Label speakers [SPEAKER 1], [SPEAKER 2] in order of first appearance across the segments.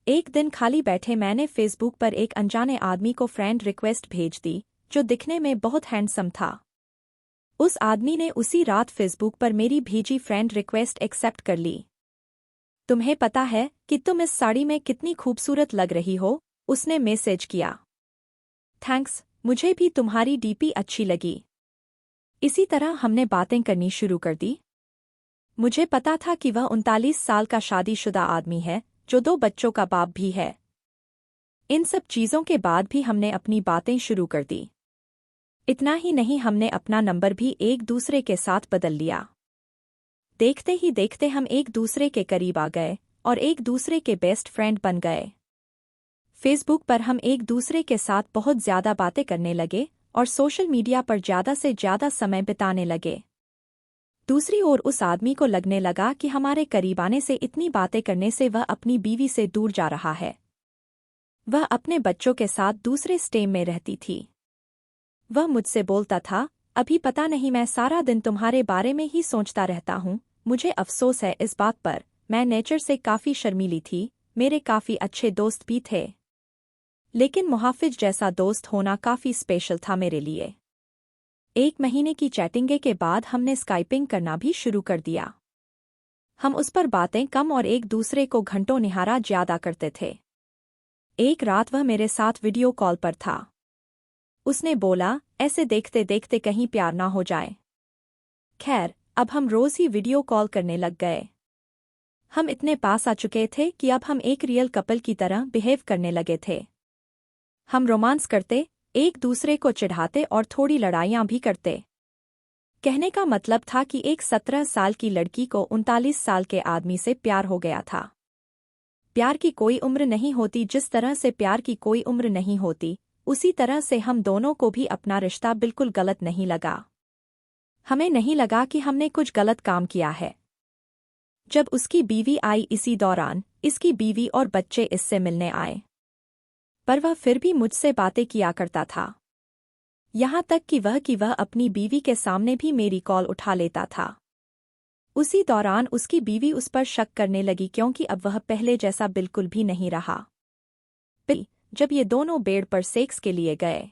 [SPEAKER 1] एक दिन खाली बैठे मैंने फेसबुक पर एक अनजाने आदमी को फ्रेंड रिक्वेस्ट भेज दी, जो दिखने में बहुत हैंडसम था। उस आदमी ने उसी रात फेसबुक पर मेरी भेजी फ्रेंड रिक्वेस्ट एक्सेप्ट कर ली। तुम्हें पता है कि तुम इस साड़ी में कितनी खूबसूरत लग रही हो, उसने मैसेज किया। थैंक्स, मुझे भी तुम्हारी डीपी अच्छी लगी। इसी तरह हमने बातें करनी शुरू कर दी। मुझे पता था कि वह 39 साल का शादीशुदा आदमी है, जो 2 बच्चों का बाप भी है। इन सब चीज़ों के बाद भी हमने अपनी बातें शुरू कर दी। इतना ही नहीं, हमने अपना नंबर भी एक दूसरे के साथ बदल लिया। देखते ही देखते हम एक दूसरे के करीब आ गए और एक दूसरे के बेस्ट फ्रेंड बन गए। फेसबुक पर हम एक दूसरे के साथ बहुत ज़्यादा बातें करने लगे और सोशल मीडिया पर ज़्यादा से ज़्यादा समय बिताने लगे। दूसरी ओर उस आदमी को लगने लगा कि हमारे करीब आने से, इतनी बातें करने से वह अपनी बीवी से दूर जा रहा है। वह अपने बच्चों के साथ दूसरे स्टेट में रहती थी। वह मुझसे बोलता था, अभी पता नहीं, मैं सारा दिन तुम्हारे बारे में ही सोचता रहता हूँ। मुझे अफसोस है इस बात पर, मैं नेचर से काफ़ी शर्मीली थी। मेरे काफ़ी अच्छे दोस्त भी थे, लेकिन मुहाफिज जैसा दोस्त होना काफ़ी स्पेशल था मेरे लिए। 1 महीने की चैटिंग के बाद हमने स्काइपिंग करना भी शुरू कर दिया। हम उस पर बातें कम और एक दूसरे को घंटों निहारा ज्यादा करते थे। एक रात वह मेरे साथ वीडियो कॉल पर था। उसने बोला, ऐसे देखते देखते कहीं प्यार ना हो जाए। खैर, अब हम रोज ही वीडियो कॉल करने लग गए। हम इतने पास आ चुके थे कि अब हम एक रियल कपल की तरह बिहेव करने लगे थे। हम रोमांस करते, एक दूसरे को चिढ़ाते और थोड़ी लड़ाइयाँ भी करते। कहने का मतलब था कि एक 17 साल की लड़की को 39 साल के आदमी से प्यार हो गया था। प्यार की कोई उम्र नहीं होती, जिस तरह से प्यार की कोई उम्र नहीं होती, उसी तरह से हम दोनों को भी अपना रिश्ता बिल्कुल गलत नहीं लगा। हमें नहीं लगा कि हमने कुछ गलत काम किया है। जब उसकी बीवी आई, इसी दौरान इसकी बीवी और बच्चे इससे मिलने आए, पर वह फिर भी मुझसे बातें किया करता था। यहाँ तक कि वह अपनी बीवी के सामने भी मेरी कॉल उठा लेता था। उसी दौरान उसकी बीवी उस पर शक करने लगी, क्योंकि अब वह पहले जैसा बिल्कुल भी नहीं रहा। जब ये दोनों बेड पर सेक्स के लिए गए,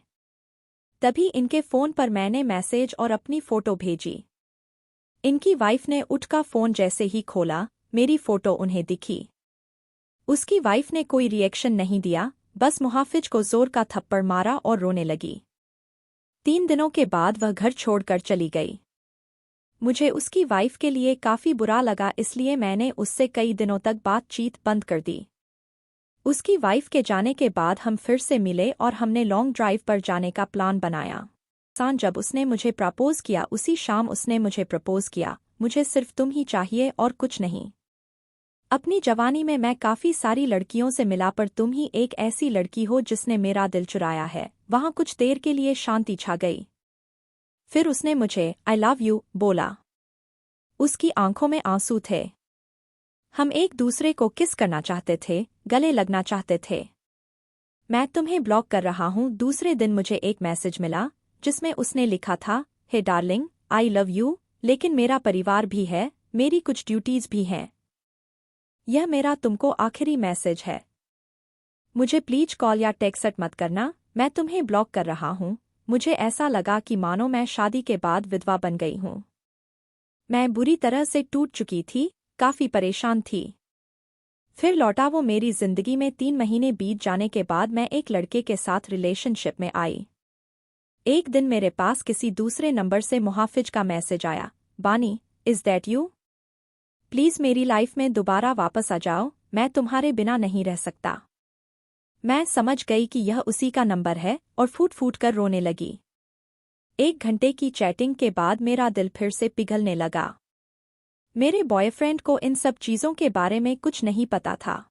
[SPEAKER 1] तभी इनके फ़ोन पर मैंने मैसेज और अपनी फ़ोटो भेजी। इनकी वाइफ ने उठकर फ़ोन जैसे ही खोला, मेरी फ़ोटो उन्हें दिखी। उसकी वाइफ ने कोई रिएक्शन नहीं दिया, बस मुहाफिज को जोर का थप्पड़ मारा और रोने लगी। 3 दिनों के बाद वह घर छोड़कर चली गई। मुझे उसकी वाइफ के लिए काफ़ी बुरा लगा, इसलिए मैंने उससे कई दिनों तक बातचीत बंद कर दी। उसकी वाइफ के जाने के बाद हम फिर से मिले और हमने लॉन्ग ड्राइव पर जाने का प्लान बनाया। जब उसने मुझे प्रपोज किया, उसी शाम उसने मुझे प्रपोज किया, मुझे सिर्फ तुम ही चाहिए और कुछ नहीं। अपनी जवानी में मैं काफ़ी सारी लड़कियों से मिला, पर तुम ही एक ऐसी लड़की हो जिसने मेरा दिल चुराया है। वहाँ कुछ देर के लिए शांति छा गई। फिर उसने मुझे आई लव यू बोला। उसकी आंखों में आंसू थे। हम एक दूसरे को किस करना चाहते थे, गले लगना चाहते थे। मैं तुम्हें ब्लॉक कर रहा हूँ। दूसरे दिन मुझे एक मैसेज मिला, जिसमें उसने लिखा था, हे डार्लिंग, आई लव यू, लेकिन मेरा परिवार भी है, मेरी कुछ ड्यूटीज भी हैं। यह मेरा तुमको आखिरी मैसेज है। मुझे प्लीज कॉल या टेक्स्ट मत करना, मैं तुम्हें ब्लॉक कर रहा हूँ। मुझे ऐसा लगा कि मानो मैं शादी के बाद विधवा बन गई हूँ। मैं बुरी तरह से टूट चुकी थी, काफ़ी परेशान थी। फिर लौटा वो मेरी जिंदगी में। 3 महीने बीत जाने के बाद मैं एक लड़के के साथ रिलेशनशिप में आई। एक दिन मेरे पास किसी दूसरे नंबर से मुहाफिज का मैसेज आया, बानी, इज दैट यू? प्लीज़ मेरी लाइफ में दोबारा वापस आ जाओ, मैं तुम्हारे बिना नहीं रह सकता। मैं समझ गई कि यह उसी का नंबर है और फूट फूट कर रोने लगी। 1 घंटे की चैटिंग के बाद मेरा दिल फिर से पिघलने लगा। मेरे बॉयफ्रेंड को इन सब चीज़ों के बारे में कुछ नहीं पता था।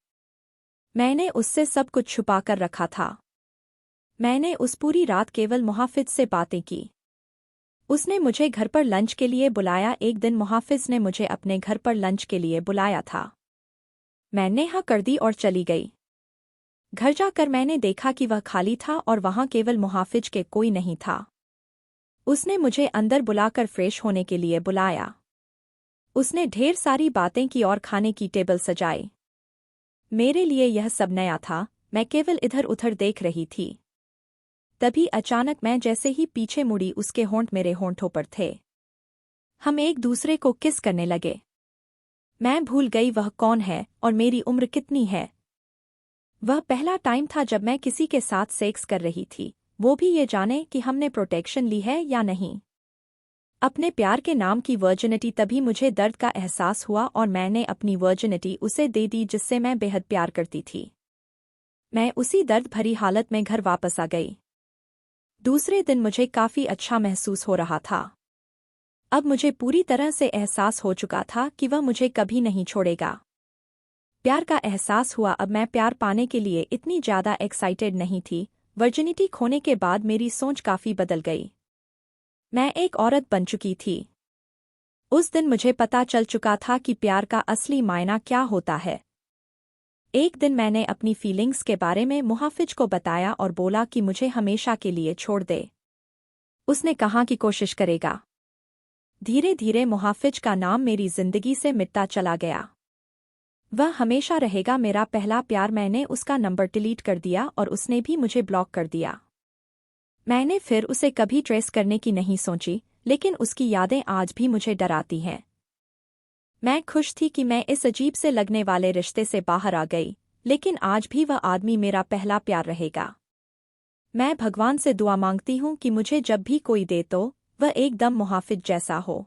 [SPEAKER 1] मैंने उससे सब कुछ छुपा कर रखा था। मैंने उस पूरी रात केवल मुहाफिज से बातें की। उसने मुझे घर पर लंच के लिए बुलाया। एक दिन मुहाफिज ने मुझे अपने घर पर लंच के लिए बुलाया था। मैंने हाँ कर दी और चली गई। घर जाकर मैंने देखा कि वह खाली था और वहाँ केवल मुहाफिज के कोई नहीं था। उसने मुझे अंदर बुलाकर फ्रेश होने के लिए बुलाया। उसने ढेर सारी बातें की और खाने की टेबल सजाई। मेरे लिए यह सब नया था, मैं केवल इधर उधर देख रही थी। तभी अचानक मैं जैसे ही पीछे मुड़ी उसके होंठ मेरे होंठों पर थे। हम एक दूसरे को किस करने लगे। मैं भूल गई वह कौन है और मेरी उम्र कितनी है। वह पहला टाइम था जब मैं किसी के साथ सेक्स कर रही थी, वो भी ये जाने कि हमने प्रोटेक्शन ली है या नहीं। अपने प्यार के नाम की वर्जिनिटी। तभी मुझे दर्द का एहसास हुआ और मैंने अपनी वर्जिनिटी उसे दे दी जिससे मैं बेहद प्यार करती थी। मैं उसी दर्द भरी हालत में घर वापस आ गई। दूसरे दिन मुझे काफी अच्छा महसूस हो रहा था। अब मुझे पूरी तरह से एहसास हो चुका था कि वह मुझे कभी नहीं छोड़ेगा। प्यार का एहसास हुआ। अब मैं प्यार पाने के लिए इतनी ज्यादा एक्साइटेड नहीं थी। वर्जिनिटी खोने के बाद मेरी सोच काफी बदल गई। मैं एक औरत बन चुकी थी। उस दिन मुझे पता चल चुका था कि प्यार का असली मायना क्या होता है। एक दिन मैंने अपनी फीलिंग्स के बारे में मुहाफिज को बताया और बोला कि मुझे हमेशा के लिए छोड़ दे। उसने कहा कि कोशिश करेगा। धीरे धीरे मुहाफिज का नाम मेरी जिंदगी से मिटता चला गया। वह हमेशा रहेगा मेरा पहला प्यार। मैंने उसका नंबर डिलीट कर दिया और उसने भी मुझे ब्लॉक कर दिया। मैंने फिर उसे कभी ट्रेस करने की नहीं सोची, लेकिन उसकी यादें आज भी मुझे डराती हैं। मैं खुश थी कि मैं इस अजीब से लगने वाले रिश्ते से बाहर आ गई, लेकिन आज भी वह आदमी मेरा पहला प्यार रहेगा। मैं भगवान से दुआ मांगती हूँ कि मुझे जब भी कोई दे तो वह एकदम मुहाफिज जैसा हो।